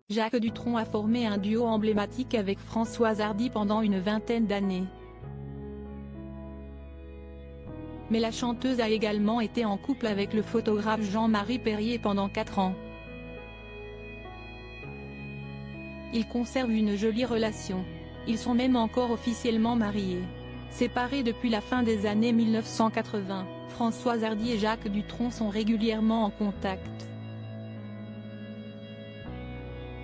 Jacques Dutronc a formé un duo emblématique avec Françoise Hardy pendant une vingtaine d'années. Mais la chanteuse a également été en couple avec le photographe Jean-Marie Perrier pendant 4 ans. Ils conservent une jolie relation. Ils sont même encore officiellement mariés. Séparés depuis la fin des années 1980, Françoise Hardy et Jacques Dutronc sont régulièrement en contact.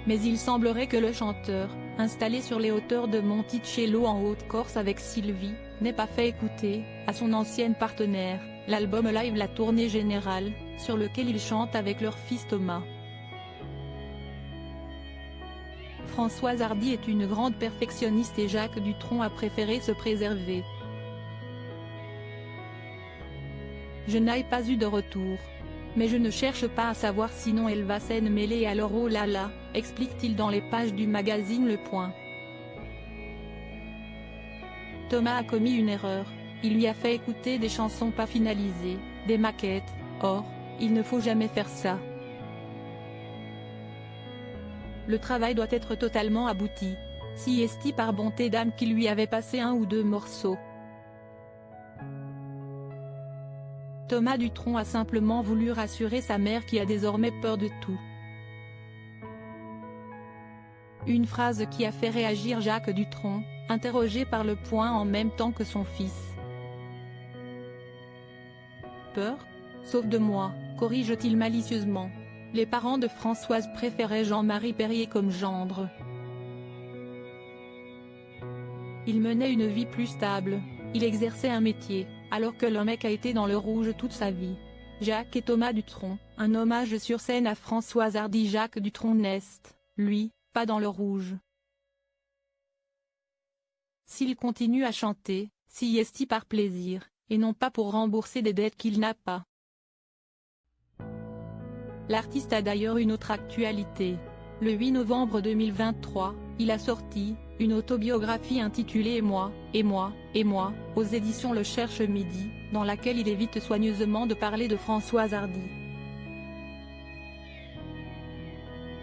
Mais il semblerait que le chanteur, installé sur les hauteurs de Monticello en Haute-Corse avec Sylvie, n'ait pas fait écouter, à son ancienne partenaire, l'album live La Tournée Générale, sur lequel ils chantent avec leur fils Thomas. Françoise Hardy est une grande perfectionniste et Jacques Dutronc a préféré se préserver. Je n'ai pas eu de retour. Mais je ne cherche pas à savoir sinon elle va s'en mêler alors oh là là, explique-t-il dans les pages du magazine Le Point. Thomas a commis une erreur, il lui a fait écouter des chansons pas finalisées, des maquettes, or, il ne faut jamais faire ça. Le travail doit être totalement abouti. Si esti par bonté d'âme qu'il lui avait passé 1 ou 2 morceaux. Thomas Dutronc a simplement voulu rassurer sa mère qui a désormais peur de tout. Une phrase qui a fait réagir Jacques Dutronc, interrogé par Le Point en même temps que son fils. Peur ? Sauf de moi, corrige-t-il malicieusement. Les parents de Françoise préféraient Jean-Marie Perrier comme gendre. Il menait une vie plus stable, il exerçait un métier, alors que le mec a été dans le rouge toute sa vie. Jacques et Thomas Dutronc, un hommage sur scène à Françoise Hardy. Jacques Dutronc n'est, lui, pas dans le rouge. S'il continue à chanter, si est par plaisir, et non pas pour rembourser des dettes qu'il n'a pas. L'artiste a d'ailleurs une autre actualité. Le 8 novembre 2023, il a sorti une autobiographie intitulée Et moi, aux éditions Le Cherche Midi, dans laquelle il évite soigneusement de parler de Françoise Hardy.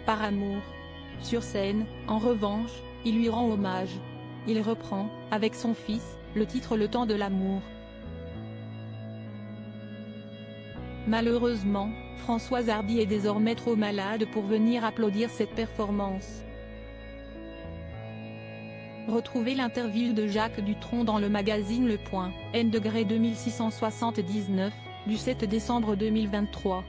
Par amour. Sur scène, en revanche, il lui rend hommage. Il reprend, avec son fils, le titre Le temps de l'amour. Malheureusement, Françoise Hardy est désormais trop malade pour venir applaudir cette performance. Retrouvez l'interview de Jacques Dutronc dans le magazine Le Point, n°2679, du 7 décembre 2023.